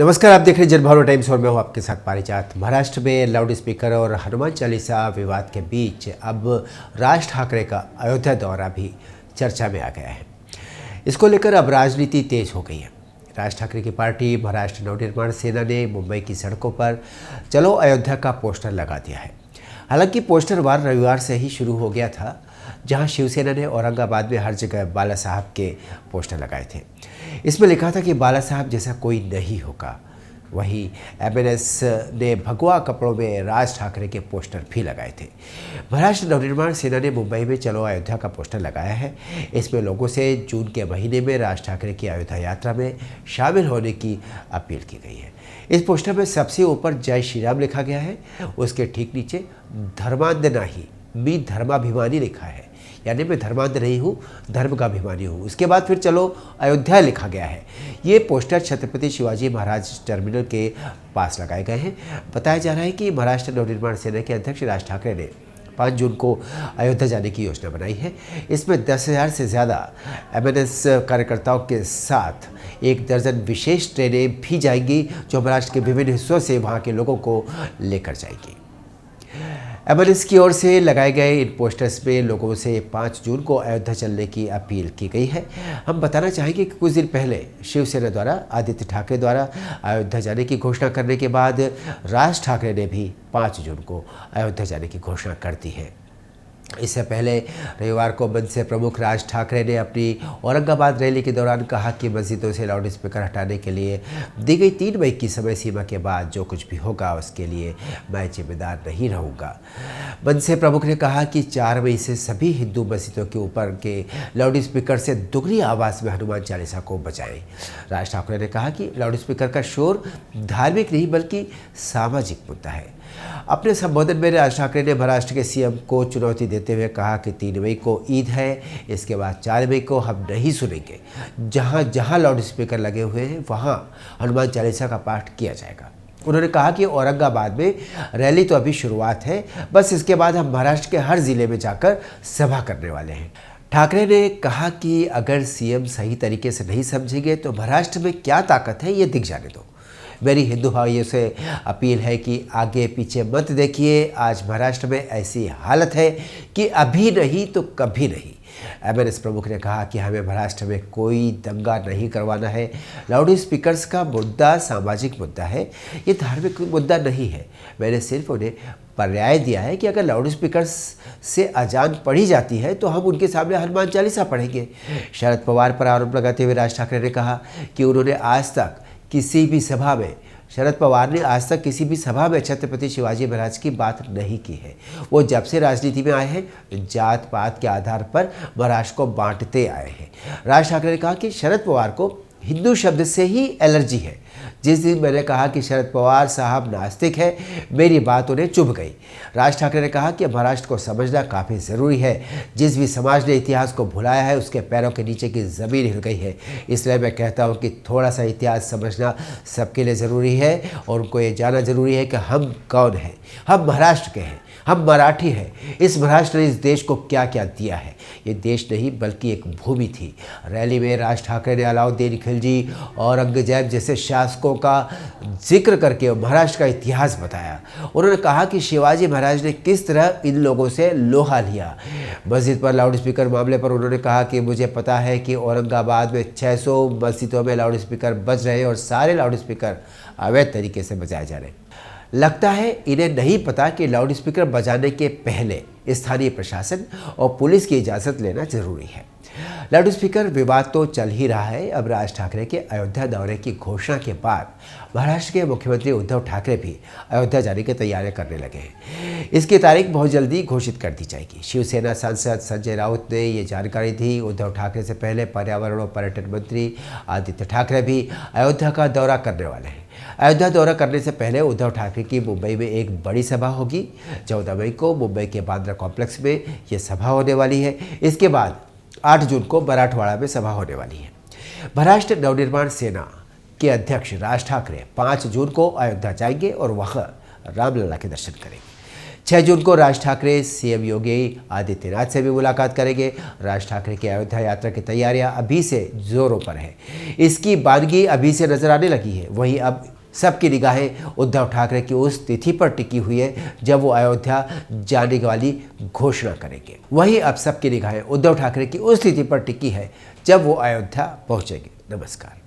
नमस्कार, आप देख रहे हैं जनभावना टाइम्स और मैं हूं आपके साथ पारिजात। महाराष्ट्र में लाउड स्पीकर और हनुमान चालीसा विवाद के बीच अब राज ठाकरे का अयोध्या दौरा भी चर्चा में आ गया है। इसको लेकर अब राजनीति तेज हो गई है। राज ठाकरे की पार्टी महाराष्ट्र नवनिर्माण सेना ने मुंबई की सड़कों पर चलो अयोध्या का पोस्टर लगा दिया है। हालांकि पोस्टर वार रविवार से ही शुरू हो गया था, जहां शिवसेना ने औरंगाबाद में हर जगह बाला साहब के पोस्टर लगाए थे। इसमें लिखा था कि बाला साहब जैसा कोई नहीं होगा। वहीं एमएनएस ने भगवा कपड़ों में राज ठाकरे के पोस्टर भी लगाए थे। महाराष्ट्र नवनिर्माण सेना ने मुंबई में चलो अयोध्या का पोस्टर लगाया है। इसमें लोगों से जून के महीने में राज ठाकरे की अयोध्या यात्रा में शामिल होने की अपील की गई है। इस पोस्टर में सबसे ऊपर जय श्री राम लिखा गया है। उसके ठीक नीचे धर्मांध नाही मी धर्माभिमानी लिखा है, यानी मैं धर्मांध नहीं हूँ, धर्म का अभिमानी हूँ। उसके बाद फिर चलो अयोध्या लिखा गया है। ये पोस्टर छत्रपति शिवाजी महाराज टर्मिनल के पास लगाए गए हैं। बताया जा रहा है कि महाराष्ट्र नवनिर्माण सेना के अध्यक्ष राज ठाकरे ने 5 जून को अयोध्या जाने की योजना बनाई है। इसमें 10,000 से ज़्यादा एमएनएस कार्यकर्ताओं के साथ 1 दर्जन विशेष ट्रेनें भी जाएंगी, जो महाराष्ट्र के विभिन्न हिस्सों से वहाँ के लोगों को लेकर जाएगी। एमएनएस की ओर से लगाए गए इन पोस्टर्स में लोगों से 5 जून को अयोध्या चलने की अपील की गई है। हम बताना चाहेंगे कि कुछ दिन पहले शिवसेना द्वारा आदित्य ठाकरे द्वारा अयोध्या जाने की घोषणा करने के बाद राज ठाकरे ने भी 5 जून को अयोध्या जाने की घोषणा कर दी है। इससे पहले रविवार को मनसे प्रमुख राज ठाकरे ने अपनी औरंगाबाद रैली के दौरान कहा कि मस्जिदों से लाउड स्पीकर हटाने के लिए दी गई 3 मई की समय सीमा के बाद जो कुछ भी होगा उसके लिए मैं जिम्मेदार नहीं रहूँगा। मनसे प्रमुख ने कहा कि 4 मई से सभी हिंदू मस्जिदों के ऊपर के लाउड स्पीकर से दुगनी आवाज़ में हनुमान चालीसा को बचाएं। राज ठाकरे ने कहा कि लाउड स्पीकर का शोर धार्मिक नहीं बल्कि सामाजिक मुद्दा है। अपने संबोधन में राज ठाकरे ने महाराष्ट्र के सीएम को चुनौती देते हुए कहा कि 3 मई को ईद है, इसके बाद 4 मई को हम नहीं सुनेंगे। जहां जहां लाउड स्पीकर लगे हुए हैं वहां हनुमान चालीसा का पाठ किया जाएगा। उन्होंने कहा कि औरंगाबाद में रैली तो अभी शुरुआत है, बस इसके बाद हम महाराष्ट्र के हर जिले में जाकर सभा करने वाले हैं। ठाकरे ने कहा कि अगर सीएम सही तरीके से नहीं समझेंगे तो महाराष्ट्र में क्या ताकत है ये दिख जाने दो। मेरी हिंदू भाइयों से अपील है कि आगे पीछे मत देखिए। आज महाराष्ट्र में ऐसी हालत है कि अभी नहीं तो कभी नहीं। एमएनएस प्रमुख ने कहा कि हमें महाराष्ट्र में कोई दंगा नहीं करवाना है। लाउड स्पीकर्स का मुद्दा सामाजिक मुद्दा है, ये धार्मिक मुद्दा नहीं है। मैंने सिर्फ उन्हें पर्याय दिया है कि अगर लाउड स्पीकर्स से अजान पढ़ी जाती है तो हम उनके सामने हनुमान चालीसा पढ़ेंगे। शरद पवार पर आरोप लगाते हुए राज ठाकरे ने कहा कि उन्होंने आज तक किसी भी सभा में छत्रपति शिवाजी महाराज की बात नहीं की है। वो जब से राजनीति में आए हैं जात पात के आधार पर महाराष्ट्र को बांटते आए हैं। राज ठाकरे ने कहा कि शरद पवार को हिंदू शब्द से ही एलर्जी है। जिस दिन मैंने कहा कि शरद पवार साहब नास्तिक है, मेरी बात उन्हें चुभ गई। राज ठाकरे ने कहा कि महाराष्ट्र को समझना काफ़ी ज़रूरी है। जिस भी समाज ने इतिहास को भुलाया है उसके पैरों के नीचे की ज़मीन हिल गई है। इसलिए मैं कहता हूं कि थोड़ा सा इतिहास समझना सबके लिए ज़रूरी है और उनको ये जानना ज़रूरी है कि हम कौन हैं। हम महाराष्ट्र के हैं, हम मराठी हैं। इस महाराष्ट्र ने इस देश को क्या क्या दिया है। ये देश नहीं बल्कि एक भूमि थी। रैली में राज ठाकरे ने अलाउद्दीन खिलजी और औरंगजेब जैसे शासकों का जिक्र करके महाराष्ट्र का इतिहास बताया। उन्होंने कहा कि शिवाजी महाराज ने किस तरह इन लोगों से लोहा लिया। मस्जिद पर लाउड स्पीकर मामले पर उन्होंने कहा कि मुझे पता है कि औरंगाबाद में 600 मस्जिदों में लाउड स्पीकर बज रहे हैं और सारे लाउड स्पीकर अवैध तरीके से बजाए जा रहे हैं। लगता है इन्हें नहीं पता कि लाउड स्पीकर बजाने के पहले स्थानीय प्रशासन और पुलिस की इजाज़त लेना जरूरी है। लाउड स्पीकर विवाद तो चल ही रहा है। अब राज ठाकरे के अयोध्या दौरे की घोषणा के बाद महाराष्ट्र के मुख्यमंत्री उद्धव ठाकरे भी अयोध्या जाने की तैयारियां करने लगे हैं। इसकी तारीख बहुत जल्दी घोषित कर दी जाएगी। शिवसेना सांसद संजय राउत ने ये जानकारी दी। उद्धव ठाकरे से पहले पर्यावरण और पर्यटन मंत्री आदित्य ठाकरे भी अयोध्या का दौरा करने वाले हैं। अयोध्या दौरा करने से पहले उद्धव ठाकरे की मुंबई में एक बड़ी सभा होगी। 14 मई को मुंबई के बांद्रा कॉम्प्लेक्स में ये सभा होने वाली है। इसके बाद 8 जून को मराठवाड़ा में सभा होने वाली है। महाराष्ट्र नवनिर्माण सेना के अध्यक्ष राज ठाकरे 5 जून को अयोध्या जाएंगे और वहां रामलला के दर्शन करेंगे। 6 जून को राज ठाकरे सीएम योगी आदित्यनाथ से भी मुलाकात करेंगे। राज ठाकरे की अयोध्या यात्रा की तैयारियां अभी से जोरों पर है। इसकी बानगी अभी से नजर आने लगी है। वहीं अब सबकी निगाहें उद्धव ठाकरे की उस तिथि पर टिकी हुई है जब वो अयोध्या जाने वाली घोषणा करेंगे। वहीं अब सबकी निगाहें उद्धव ठाकरे की उस तिथि पर टिकी है जब वो अयोध्या पहुंचेंगे। नमस्कार।